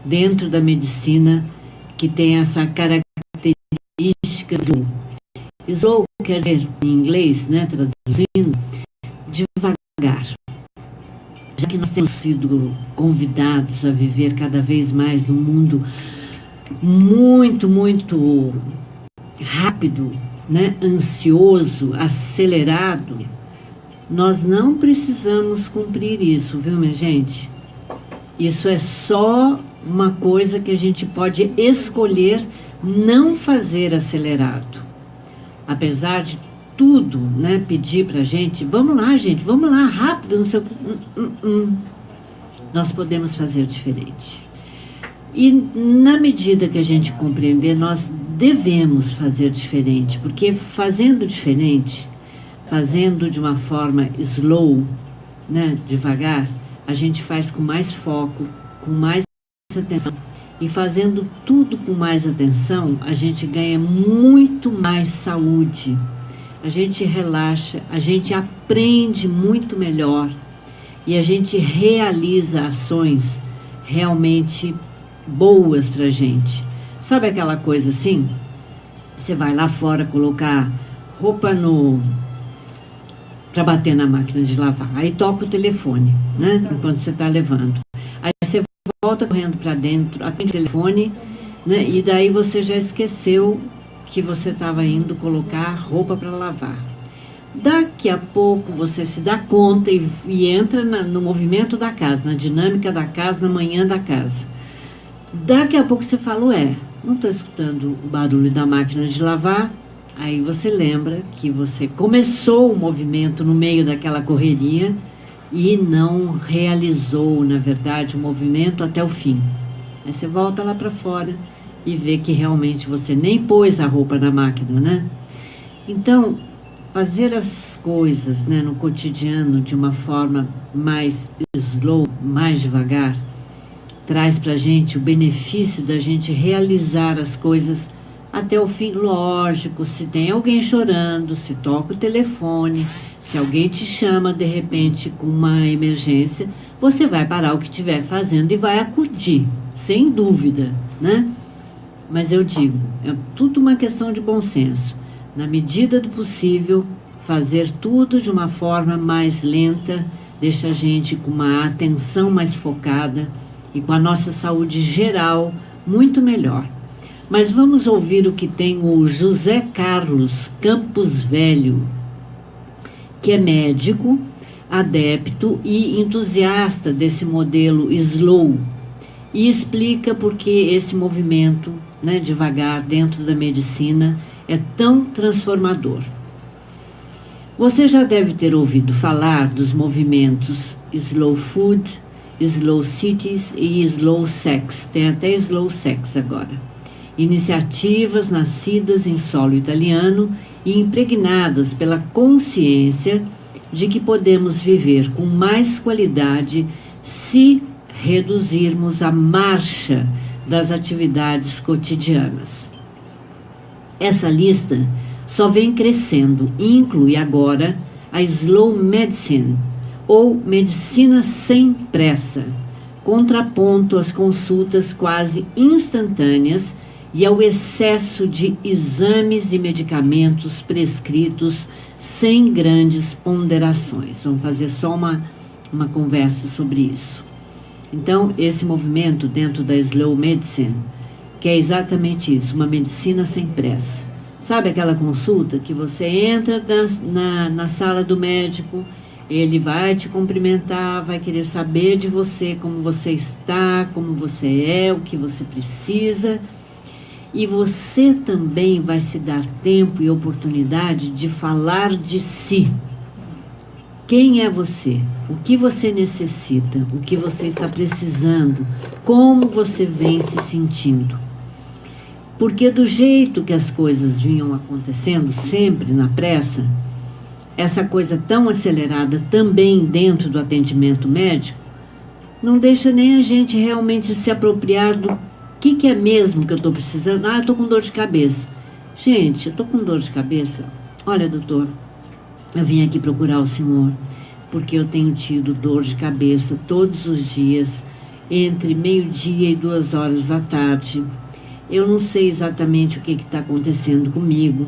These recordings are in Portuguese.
dentro da medicina que tem essa característica slow. Slow quer dizer, em inglês, né, traduzindo, devagar. Já que nós temos sido convidados a viver cada vez mais num mundo muito, muito rápido, né, ansioso, acelerado, nós não precisamos cumprir isso, viu, minha gente? Isso é só uma coisa que a gente pode escolher não fazer acelerado. Apesar de tudo, né, pedir pra gente, vamos lá, gente, vamos lá, rápido, não sei o que. Nós podemos fazer diferente. E na medida que a gente compreender, nós devemos fazer diferente, porque fazendo diferente, fazendo de uma forma slow, né, devagar, a gente faz com mais foco, com mais atenção. E fazendo tudo com mais atenção, a gente ganha muito mais saúde. A gente relaxa, a gente aprende muito melhor e a gente realiza ações realmente boas pra gente. Sabe aquela coisa assim? Você vai lá fora colocar roupa para bater na máquina de lavar. Aí toca o telefone, né? Enquanto você está levando. Aí você volta correndo para dentro, atende o telefone, né? E daí você já esqueceu que você estava indo colocar roupa para lavar. Daqui a pouco você se dá conta e entra no movimento da casa, na dinâmica da casa, na manhã da casa. Daqui a pouco você fala, não estou escutando o barulho da máquina de lavar. Aí você lembra que você começou o movimento no meio daquela correria e não realizou, na verdade, o movimento até o fim. Aí você volta lá para fora e vê que realmente você nem pôs a roupa na máquina, né? Então, fazer as coisas, né, no cotidiano de uma forma mais slow, mais devagar, traz pra gente o benefício da gente realizar as coisas até o fim. Lógico, se tem alguém chorando, se toca o telefone, se alguém te chama de repente com uma emergência, você vai parar o que estiver fazendo e vai acudir, sem dúvida, né? Mas eu digo, é tudo uma questão de bom senso. Na medida do possível, fazer tudo de uma forma mais lenta deixa a gente com uma atenção mais focada e com a nossa saúde geral muito melhor. Mas vamos ouvir o que tem o José Carlos Campos Velho, que é médico, adepto e entusiasta desse modelo slow, e explica por que esse movimento, né, devagar dentro da medicina é tão transformador. Você já deve ter ouvido falar dos movimentos Slow Food, Slow Cities e Slow Sex. Tem até Slow Sex agora. Iniciativas nascidas em solo italiano e impregnadas pela consciência de que podemos viver com mais qualidade se reduzirmos a marcha das atividades cotidianas. Essa lista só vem crescendo e inclui agora a Slow Medicine, ou medicina sem pressa, contraponto às consultas quase instantâneas e ao excesso de exames e medicamentos prescritos sem grandes ponderações. Vamos fazer só uma conversa sobre isso. Então, esse movimento dentro da Slow Medicine, que é exatamente isso, uma medicina sem pressa. Sabe aquela consulta que você entra na sala do médico, ele vai te cumprimentar, vai querer saber de você, como você está, como você é, o que você precisa. E você também vai se dar tempo e oportunidade de falar de si. Quem é você? O que você necessita? O que você está precisando? Como você vem se sentindo? Porque do jeito que as coisas vinham acontecendo, sempre na pressa, essa coisa tão acelerada também dentro do atendimento médico, não deixa nem a gente realmente se apropriar do que é mesmo que eu estou precisando. Eu estou com dor de cabeça. Gente, eu estou com dor de cabeça. Olha, doutor, eu vim aqui procurar o senhor porque eu tenho tido dor de cabeça todos os dias. entre meio-dia e 2 horas da tarde. Eu não sei exatamente o que está acontecendo comigo,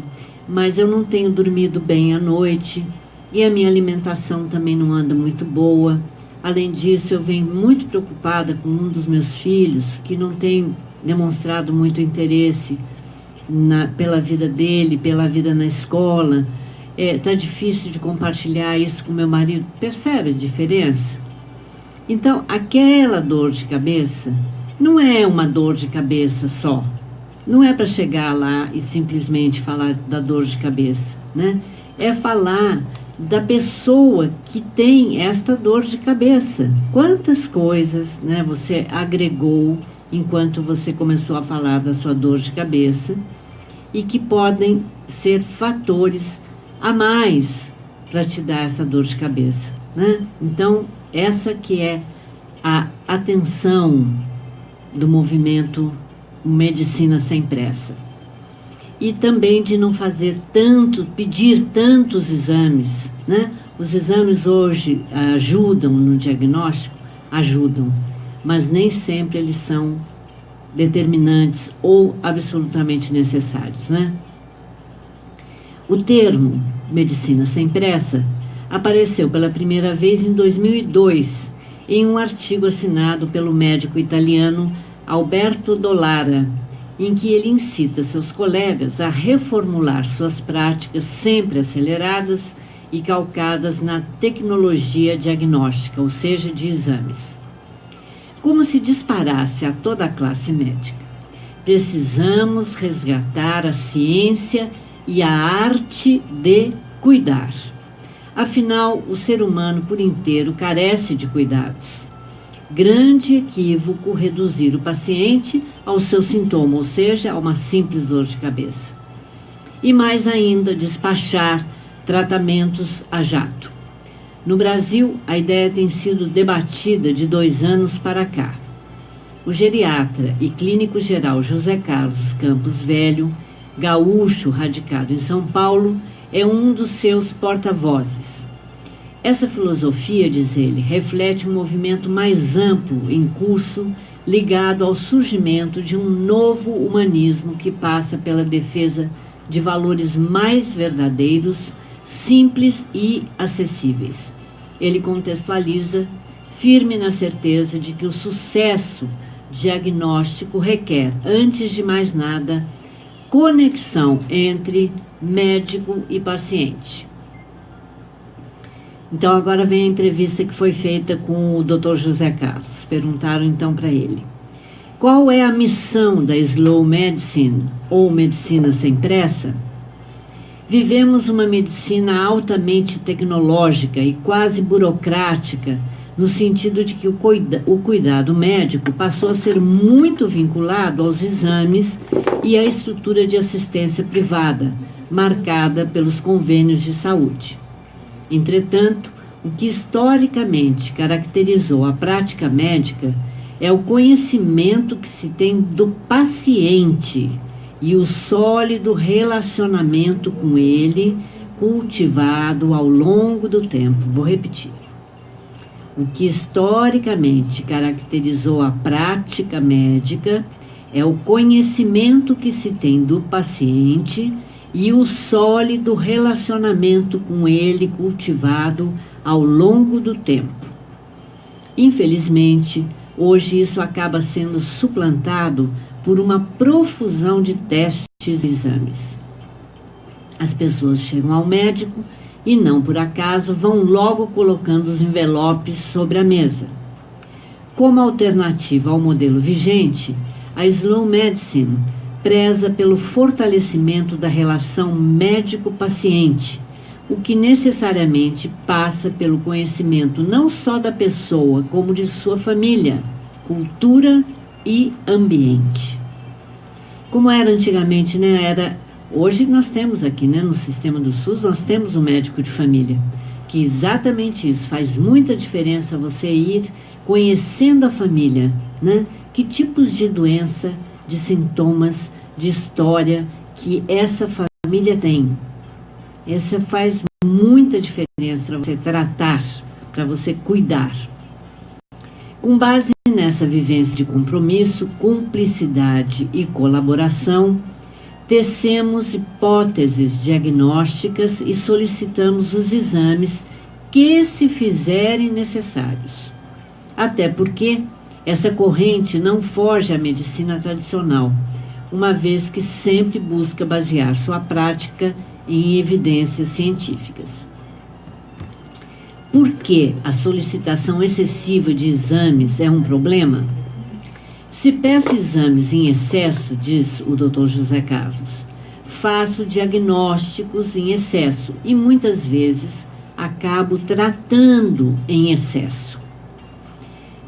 mas eu não tenho dormido bem à noite e a minha alimentação também não anda muito boa. Além disso, eu venho muito preocupada com um dos meus filhos, que não tem demonstrado muito interesse pela vida dele, pela vida na escola. Tá difícil de compartilhar isso com meu marido. Percebe a diferença? Então, aquela dor de cabeça não é uma dor de cabeça só. Não é para chegar lá e simplesmente falar da dor de cabeça, né? É falar da pessoa que tem esta dor de cabeça. Quantas coisas, né, você agregou enquanto você começou a falar da sua dor de cabeça e que podem ser fatores a mais para te dar essa dor de cabeça, né? Então, essa que é a atenção do movimento Medicina Sem Pressa. E também de não fazer pedir tantos exames, né? Os exames hoje ajudam no diagnóstico, ajudam, mas nem sempre eles são determinantes ou absolutamente necessários, né? O termo Medicina Sem Pressa apareceu pela primeira vez em 2002, em um artigo assinado pelo médico italiano Alberto Dollara, em que ele incita seus colegas a reformular suas práticas sempre aceleradas e calcadas na tecnologia diagnóstica, ou seja, de exames. Como se disparasse a toda a classe médica, precisamos resgatar a ciência e a arte de cuidar. Afinal, o ser humano por inteiro carece de cuidados. Grande equívoco reduzir o paciente ao seu sintoma, ou seja, a uma simples dor de cabeça. E mais ainda, despachar tratamentos a jato. No Brasil, a ideia tem sido debatida de 2 anos para cá. O geriatra e clínico geral José Carlos Campos Velho, gaúcho radicado em São Paulo, é um dos seus porta-vozes. Essa filosofia, diz ele, reflete um movimento mais amplo em curso ligado ao surgimento de um novo humanismo que passa pela defesa de valores mais verdadeiros, simples e acessíveis. Ele contextualiza, firme na certeza de que o sucesso diagnóstico requer, antes de mais nada, conexão entre médico e paciente. Então agora vem a entrevista que foi feita com o Dr. José Carlos. Perguntaram então para ele: qual é a missão da Slow Medicine, ou Medicina Sem Pressa? Vivemos uma medicina altamente tecnológica e quase burocrática, no sentido de que o cuidado médico passou a ser muito vinculado aos exames e à estrutura de assistência privada, marcada pelos convênios de saúde. Entretanto, o que historicamente caracterizou a prática médica é o conhecimento que se tem do paciente e o sólido relacionamento com ele, cultivado ao longo do tempo. Vou repetir. O que historicamente caracterizou a prática médica é o conhecimento que se tem do paciente e o sólido relacionamento com ele cultivado ao longo do tempo. Infelizmente, hoje isso acaba sendo suplantado por uma profusão de testes e exames. As pessoas chegam ao médico e, não por acaso, vão logo colocando os envelopes sobre a mesa. Como alternativa ao modelo vigente, a Slow Medicine preza pelo fortalecimento da relação médico-paciente, o que necessariamente passa pelo conhecimento não só da pessoa, como de sua família, cultura e ambiente. Como era antigamente, né? Hoje nós temos aqui, né, no sistema do SUS, nós temos um médico de família, que exatamente isso, faz muita diferença você ir conhecendo a família, né? Que tipos de doença, de sintomas, de história que essa família tem. Essa faz muita diferença para você tratar, para você cuidar. Com base nessa vivência de compromisso, cumplicidade e colaboração, tecemos hipóteses diagnósticas e solicitamos os exames que se fizerem necessários. Até porque essa corrente não foge à medicina tradicional, uma vez que sempre busca basear sua prática em evidências científicas. Por que a solicitação excessiva de exames é um problema? Se peço exames em excesso, diz o Dr. José Carlos, faço diagnósticos em excesso e muitas vezes acabo tratando em excesso.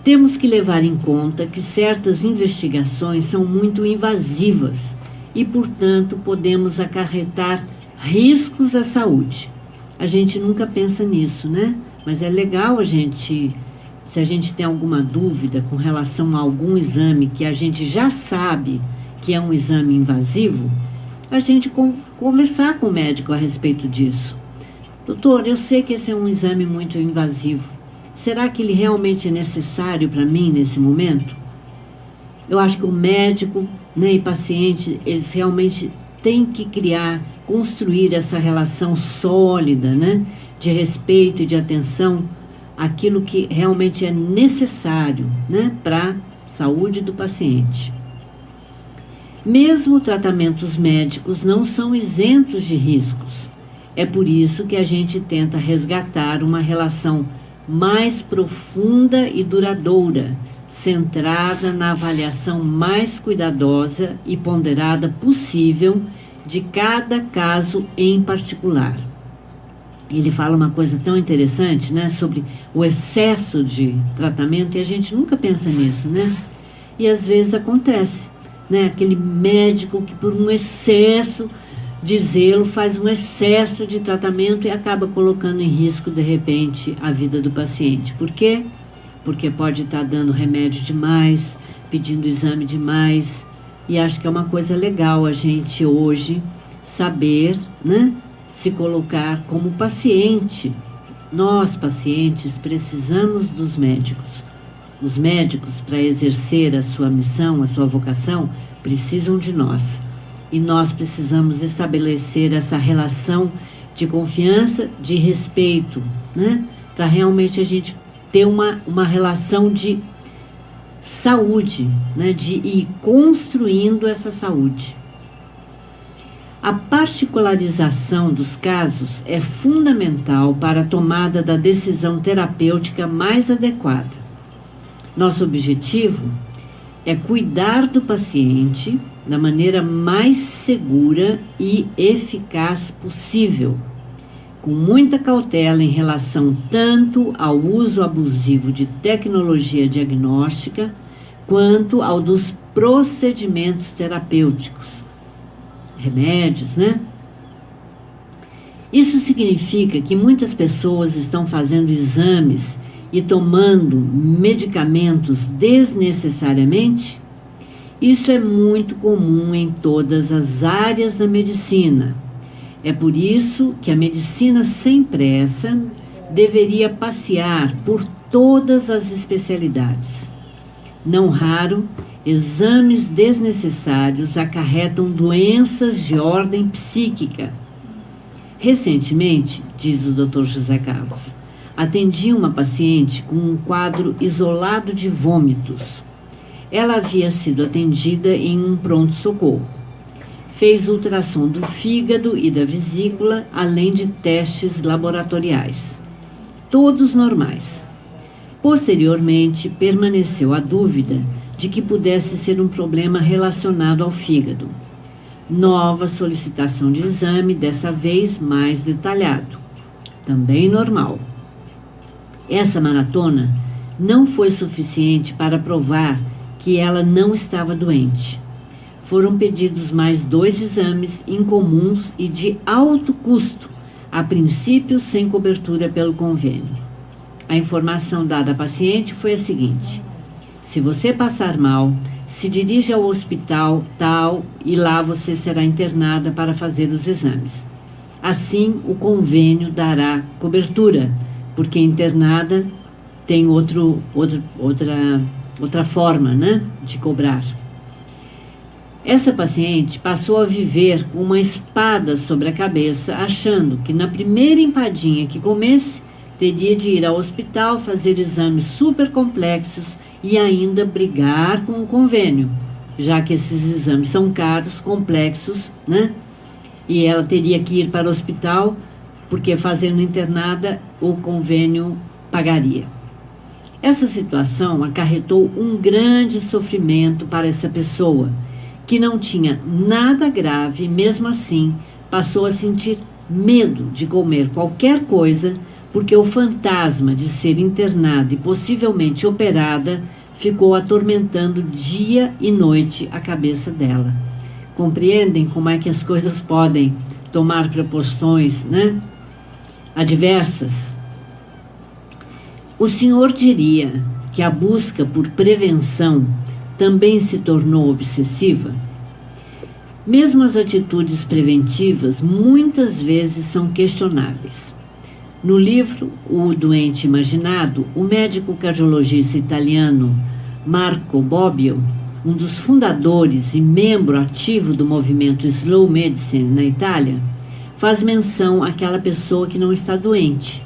Temos que levar em conta que certas investigações são muito invasivas e, portanto, podemos acarretar riscos à saúde. A gente nunca pensa nisso, né? Mas é legal se a gente tem alguma dúvida com relação a algum exame que a gente já sabe que é um exame invasivo, a gente conversar com o médico a respeito disso. Doutor, eu sei que esse é um exame muito invasivo. Será que ele realmente é necessário para mim nesse momento? Eu acho que o médico, né, e paciente, eles realmente têm que construir essa relação sólida, né, de respeito e de atenção àquilo que realmente é necessário, né, para a saúde do paciente. Mesmo tratamentos médicos não são isentos de riscos. É por isso que a gente tenta resgatar uma relação mais profunda e duradoura, centrada na avaliação mais cuidadosa e ponderada possível de cada caso em particular. Ele fala uma coisa tão interessante, né, sobre o excesso de tratamento, e a gente nunca pensa nisso, né? E às vezes acontece, né? Aquele médico que por um excesso de zelo faz um excesso de tratamento e acaba colocando em risco, de repente, a vida do paciente. Por quê? Porque pode estar dando remédio demais, pedindo exame demais, e acho que é uma coisa legal a gente hoje saber, né, se colocar como paciente. Nós, pacientes, precisamos dos médicos. Os médicos, para exercer a sua missão, a sua vocação, precisam de nós. E nós precisamos estabelecer essa relação de confiança, de respeito, né? Para realmente a gente ter uma relação de saúde, né? De ir construindo essa saúde. A particularização dos casos é fundamental para a tomada da decisão terapêutica mais adequada. Nosso objetivo é cuidar do paciente da maneira mais segura e eficaz possível, com muita cautela em relação tanto ao uso abusivo de tecnologia diagnóstica, quanto ao dos procedimentos terapêuticos, remédios, né? Isso significa que muitas pessoas estão fazendo exames e tomando medicamentos desnecessariamente? Isso é muito comum em todas as áreas da medicina. É por isso que a medicina sem pressa deveria passear por todas as especialidades. Não raro, exames desnecessários acarretam doenças de ordem psíquica. Recentemente, diz o Dr. José Carlos, atendi uma paciente com um quadro isolado de vômitos. Ela havia sido atendida em um pronto-socorro. Fez ultrassom do fígado e da vesícula, além de testes laboratoriais. Todos normais. Posteriormente, permaneceu a dúvida de que pudesse ser um problema relacionado ao fígado. Nova solicitação de exame, dessa vez mais detalhado. Também normal. Essa maratona não foi suficiente para provar que ela não estava doente. Foram pedidos mais 2 exames incomuns e de alto custo, a princípio sem cobertura pelo convênio. A informação dada à paciente foi a seguinte: se você passar mal, se dirige ao hospital tal e lá você será internada para fazer os exames. Assim, o convênio dará cobertura, porque internada tem outra outra forma, né, de cobrar. Essa paciente passou a viver com uma espada sobre a cabeça, achando que na primeira empadinha que comesse, teria de ir ao hospital, fazer exames super complexos e ainda brigar com o convênio, já que esses exames são caros, complexos, né? E ela teria que ir para o hospital, porque fazendo internada o convênio pagaria. Essa situação acarretou um grande sofrimento para essa pessoa, que não tinha nada grave, mesmo assim passou a sentir medo de comer qualquer coisa, porque o fantasma de ser internada e possivelmente operada ficou atormentando dia e noite a cabeça dela. Compreendem como é que as coisas podem tomar proporções, né, adversas? O senhor diria que a busca por prevenção também se tornou obsessiva? Mesmo as atitudes preventivas muitas vezes são questionáveis. No livro O Doente Imaginado, o médico cardiologista italiano Marco Bobbio, um dos fundadores e membro ativo do movimento Slow Medicine na Itália, faz menção àquela pessoa que não está doente,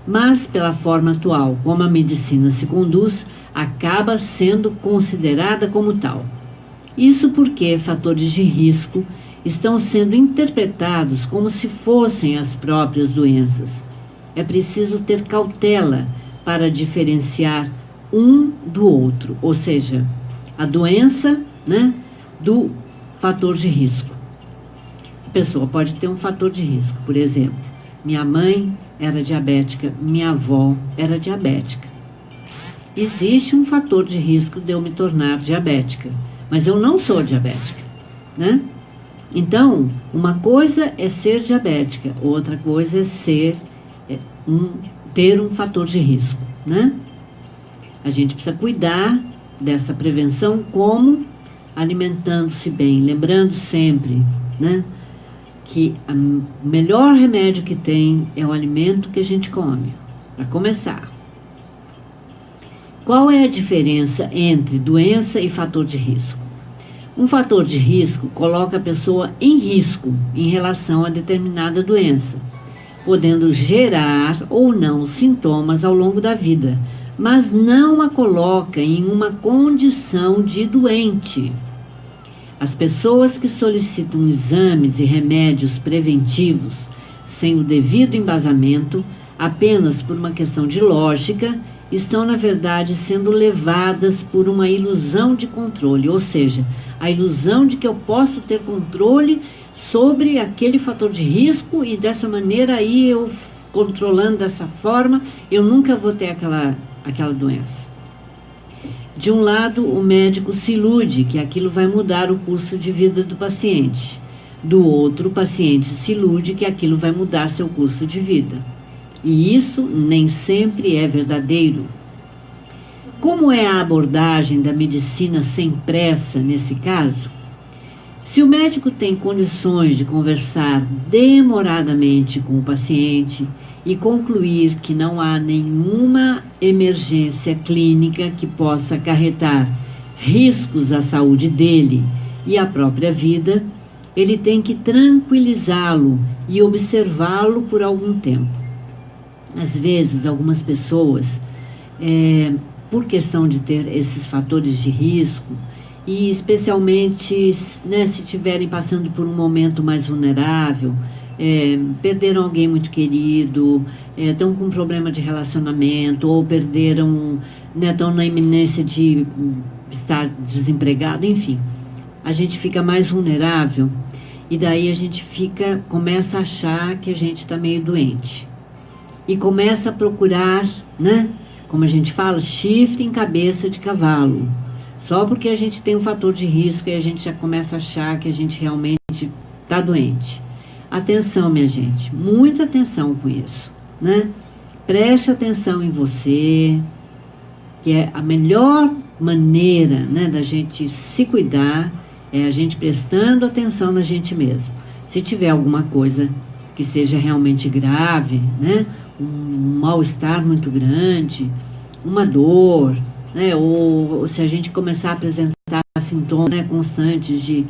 mas pela forma atual como a medicina se conduz, acaba sendo considerada como tal. Isso porque fatores de risco estão sendo interpretados como se fossem as próprias doenças. É preciso ter cautela para diferenciar um do outro, ou seja, a doença, né, do fator de risco. A pessoa pode ter um fator de risco, por exemplo, minha mãe era diabética, minha avó era diabética. Existe um fator de risco de eu me tornar diabética, mas eu não sou diabética, né? Então, uma coisa é ser diabética, outra coisa é ter um fator de risco, né? A gente precisa cuidar dessa prevenção como alimentando-se bem, lembrando sempre, né, que o melhor remédio que tem é o alimento que a gente come, para começar. Qual é a diferença entre doença e fator de risco? Um fator de risco coloca a pessoa em risco em relação a determinada doença, podendo gerar ou não sintomas ao longo da vida, mas não a coloca em uma condição de doente. As pessoas que solicitam exames e remédios preventivos sem o devido embasamento, apenas por uma questão de lógica, estão, na verdade, sendo levadas por uma ilusão de controle, ou seja, a ilusão de que eu posso ter controle sobre aquele fator de risco e dessa maneira aí eu controlando dessa forma, eu nunca vou ter aquela doença. De um lado, o médico se ilude que aquilo vai mudar o curso de vida do paciente. Do outro, o paciente se ilude que aquilo vai mudar seu curso de vida. E isso nem sempre é verdadeiro. Como é a abordagem da medicina sem pressa nesse caso? Se o médico tem condições de conversar demoradamente com o paciente e concluir que não há nenhuma emergência clínica que possa acarretar riscos à saúde dele e à própria vida, ele tem que tranquilizá-lo e observá-lo por algum tempo. Às vezes, algumas pessoas, por questão de ter esses fatores de risco, e especialmente, né, se estiverem passando por um momento mais vulnerável, perderam alguém muito querido, estão com um problema de relacionamento, ou perderam, né, estão na iminência de estar desempregado, enfim. A gente fica mais vulnerável e daí a gente começa a achar que a gente está meio doente. E começa a procurar, né, como a gente fala, chifre em cabeça de cavalo. Só porque a gente tem um fator de risco e a gente já começa a achar que a gente realmente está doente. Atenção, minha gente, muita atenção com isso, né? Preste atenção em você, que é a melhor maneira, né, da gente se cuidar, é a gente prestando atenção na gente mesmo. Se tiver alguma coisa que seja realmente grave, né, um mal-estar muito grande, uma dor, né, ou se a gente começar a apresentar sintomas, né, constantes de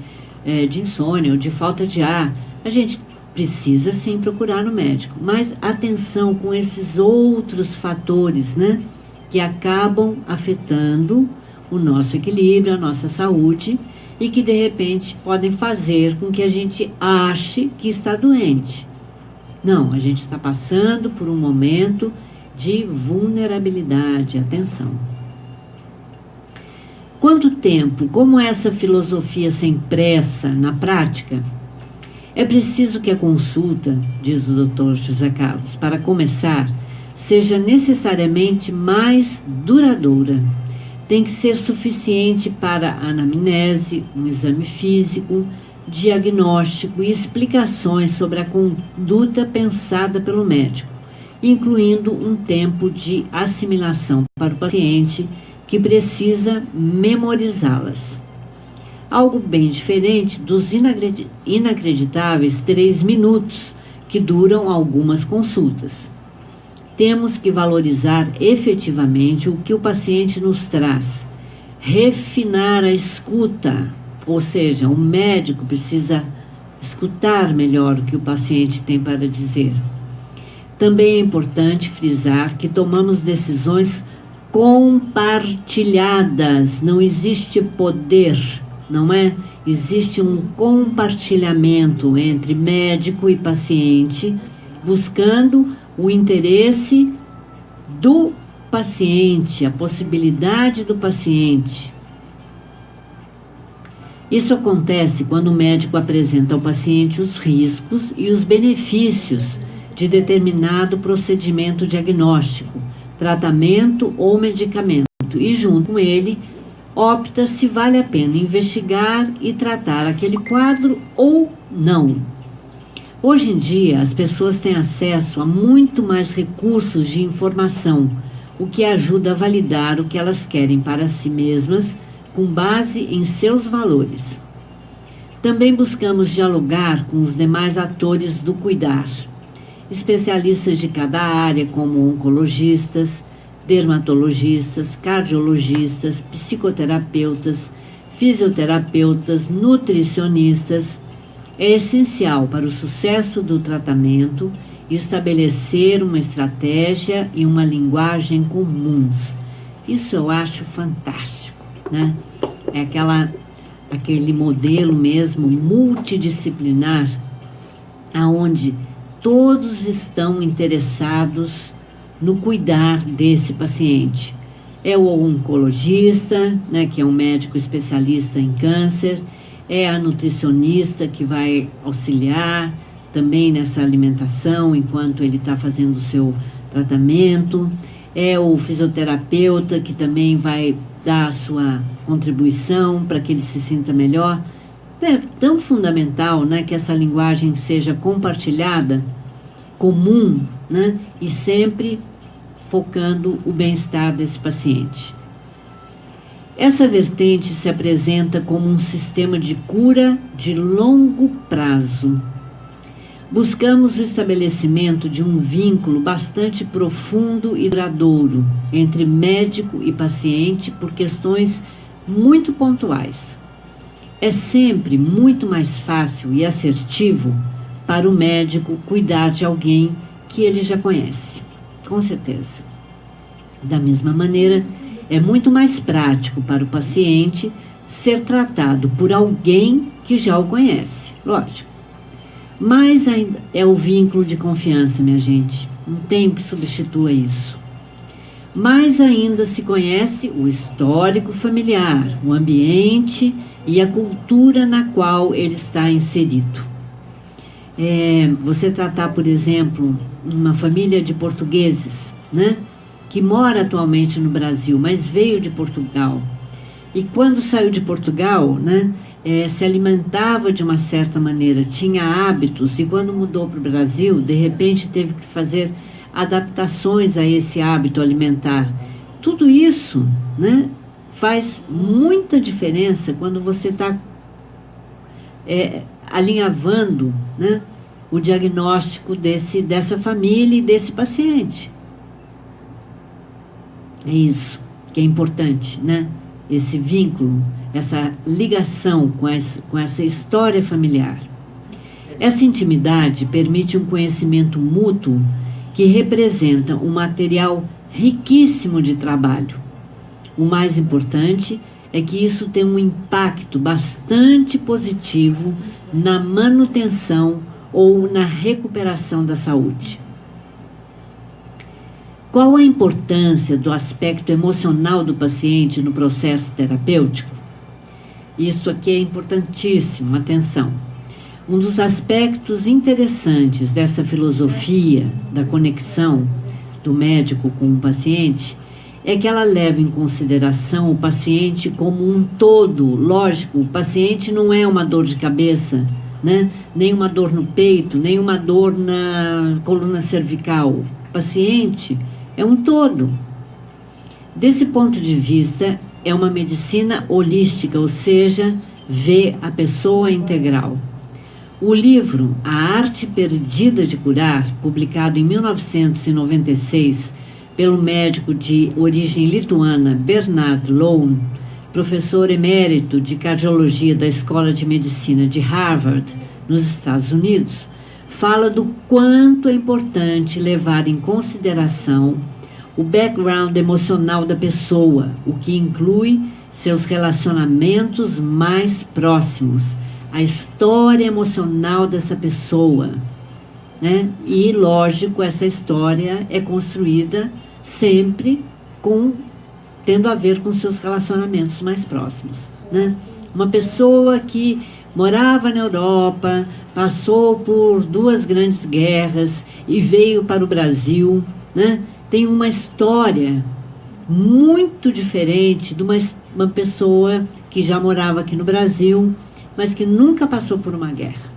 insônia ou de falta de ar, a gente precisa sim procurar no médico. Mas atenção com esses outros fatores, né, que acabam afetando o nosso equilíbrio, a nossa saúde, e que de repente podem fazer com que a gente ache que está doente. Não, a gente está passando por um momento de vulnerabilidade. Atenção. Quanto tempo, como essa filosofia se impressa na prática? É preciso que a consulta, diz o Dr. José Carlos, para começar, seja necessariamente mais duradoura. Tem que ser suficiente para anamnese, um exame físico, diagnóstico e explicações sobre a conduta pensada pelo médico, incluindo um tempo de assimilação para o paciente que precisa memorizá-las. Algo bem diferente dos inacreditáveis 3 minutos que duram algumas consultas. Temos que valorizar efetivamente o que o paciente nos traz, refinar a escuta, ou seja, o médico precisa escutar melhor o que o paciente tem para dizer. Também é importante frisar que tomamos decisões compartilhadas, não existe poder, não é? Existe um compartilhamento entre médico e paciente, buscando o interesse do paciente, a possibilidade do paciente. Isso acontece quando o médico apresenta ao paciente os riscos e os benefícios de determinado procedimento diagnóstico, tratamento ou medicamento, e junto com ele opta se vale a pena investigar e tratar aquele quadro ou não. Hoje em dia, as pessoas têm acesso a muito mais recursos de informação, o que ajuda a validar o que elas querem para si mesmas, com base em seus valores. Também buscamos dialogar com os demais atores do cuidar, especialistas de cada área, como oncologistas, dermatologistas, cardiologistas, psicoterapeutas, fisioterapeutas, nutricionistas. É essencial para o sucesso do tratamento estabelecer uma estratégia e uma linguagem comuns. Isso eu acho fantástico, né? É aquele modelo mesmo multidisciplinar, aonde todos estão interessados no cuidar desse paciente. É o oncologista, né, que é um médico especialista em câncer, é a nutricionista que vai auxiliar também nessa alimentação enquanto ele está fazendo o seu tratamento, é o fisioterapeuta que também vai dar a sua contribuição para que ele se sinta melhor. É tão fundamental, né, que essa linguagem seja compartilhada, comum, né, e sempre focando o bem-estar desse paciente. Essa vertente se apresenta como um sistema de cura de longo prazo. Buscamos o estabelecimento de um vínculo bastante profundo e duradouro entre médico e paciente por questões muito pontuais. É sempre muito mais fácil e assertivo para o médico cuidar de alguém que ele já conhece, com certeza. Da mesma maneira, é muito mais prático para o paciente ser tratado por alguém que já o conhece, lógico. Mas ainda é o vínculo de confiança, minha gente. Não tem o que substitua isso. Mais ainda se conhece o histórico familiar, o ambiente e a cultura na qual ele está inserido. Você tratar, por exemplo, uma família de portugueses, né, que mora atualmente no Brasil, mas veio de Portugal. E quando saiu de Portugal, né, se alimentava de uma certa maneira, tinha hábitos, e quando mudou para o Brasil, de repente teve que fazer adaptações a esse hábito alimentar. Tudo isso, né, faz muita diferença quando você está alinhavando, né, o diagnóstico dessa família e desse paciente. É isso. que é importante, né? Esse vínculo, essa ligação com essa história familiar. Essa intimidade permite um conhecimento mútuo que representa um material riquíssimo de trabalho. O mais importante é que isso tem um impacto bastante positivo na manutenção ou na recuperação da saúde. Qual a importância do aspecto emocional do paciente no processo terapêutico? Isso aqui é importantíssimo, atenção. Um dos aspectos interessantes dessa filosofia da conexão do médico com o paciente é que ela leva em consideração o paciente como um todo. Lógico, o paciente não é uma dor de cabeça, né? Nem uma dor no peito, nem uma dor na coluna cervical. O paciente é um todo. Desse ponto de vista, é uma medicina holística, ou seja, vê a pessoa integral. O livro A Arte Perdida de Curar, publicado em 1996 pelo médico de origem lituana Bernard Lown, professor emérito de cardiologia da Escola de Medicina de Harvard, nos Estados Unidos, fala do quanto é importante levar em consideração o background emocional da pessoa, o que inclui seus relacionamentos mais próximos, a história emocional dessa pessoa, né? E, lógico, essa história é construída sempre tendo a ver com seus relacionamentos mais próximos, né? Uma pessoa que morava na Europa, passou por 2 grandes guerras e veio para o Brasil, né? Tem uma história muito diferente de uma pessoa que já morava aqui no Brasil, mas que nunca passou por uma guerra.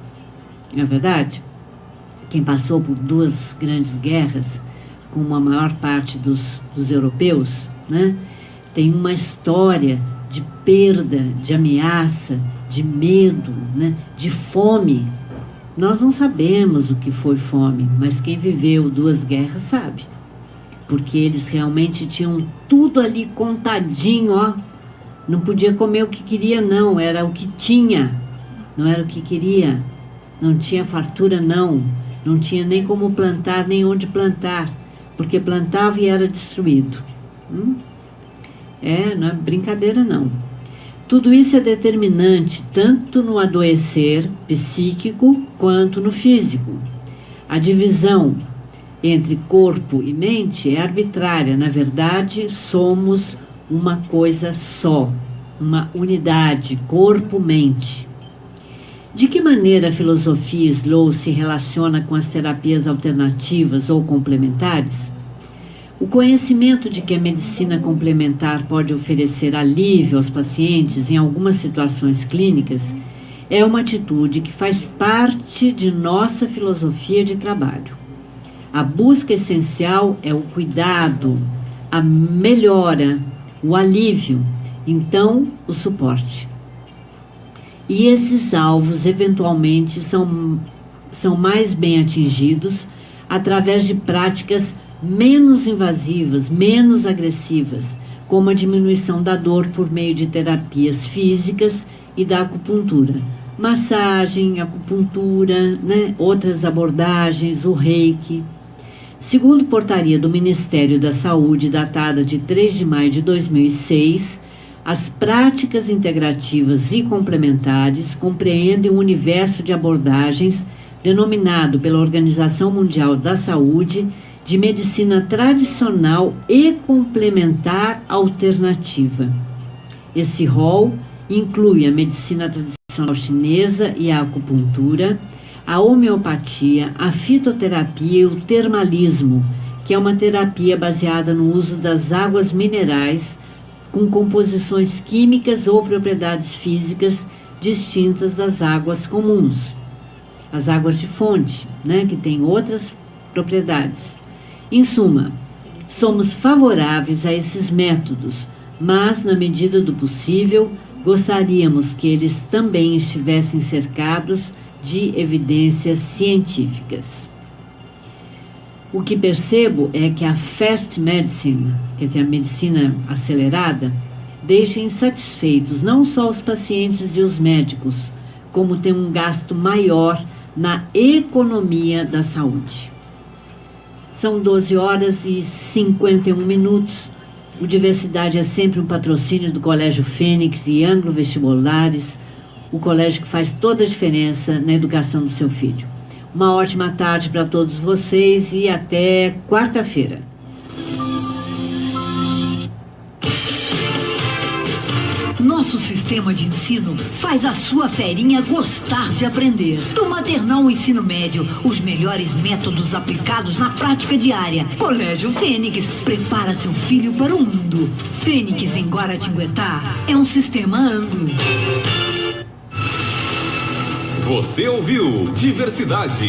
Não é verdade? Quem passou por 2 grandes guerras, como a maior parte dos europeus, né, tem uma história de perda, de ameaça, de medo, né, de fome. Nós não sabemos o que foi fome, mas quem viveu 2 guerras sabe. Porque eles realmente tinham tudo ali contadinho, ó. Não podia comer o que queria, não, era o que tinha, não era o que queria. Não tinha fartura, não. Não tinha nem como plantar, nem onde plantar, porque plantava e era destruído. Não é brincadeira, não. Tudo isso é determinante tanto no adoecer psíquico quanto no físico. A divisão entre corpo e mente é arbitrária. Na verdade, somos uma coisa só, uma unidade, corpo-mente. De que maneira a filosofia Slow se relaciona com as terapias alternativas ou complementares? O conhecimento de que a medicina complementar pode oferecer alívio aos pacientes em algumas situações clínicas é uma atitude que faz parte de nossa filosofia de trabalho. A busca essencial é o cuidado, a melhora, o alívio, então o suporte. E esses alvos, eventualmente, são mais bem atingidos através de práticas menos invasivas, menos agressivas, como a diminuição da dor por meio de terapias físicas e da acupuntura. Massagem, acupuntura, né? Outras abordagens, o reiki. Segundo portaria do Ministério da Saúde, datada de 3 de maio de 2006, as práticas integrativas e complementares compreendem um universo de abordagens denominado pela Organização Mundial da Saúde de medicina tradicional e complementar alternativa. Esse rol inclui a medicina tradicional chinesa e a acupuntura, a homeopatia, a fitoterapia e o termalismo, que é uma terapia baseada no uso das águas minerais com composições químicas ou propriedades físicas distintas das águas comuns. As águas de fonte, né, que têm outras propriedades. Em suma, somos favoráveis a esses métodos, mas, na medida do possível, gostaríamos que eles também estivessem cercados de evidências científicas. O que percebo é que a fast medicine, quer dizer, a medicina acelerada, deixa insatisfeitos não só os pacientes e os médicos, como tem um gasto maior na economia da saúde. São 12 horas e 51 minutos. O Diversidade é sempre um patrocínio do Colégio Fênix e Anglo Vestibulares, o colégio que faz toda a diferença na educação do seu filho. Uma ótima tarde para todos vocês e até quarta-feira. Nosso sistema de ensino faz a sua ferinha gostar de aprender. Do maternal ao ensino médio, os melhores métodos aplicados na prática diária. Colégio Fênix prepara seu filho para o mundo. Fênix em Guaratinguetá é um sistema Anglo. Você ouviu Diversidade.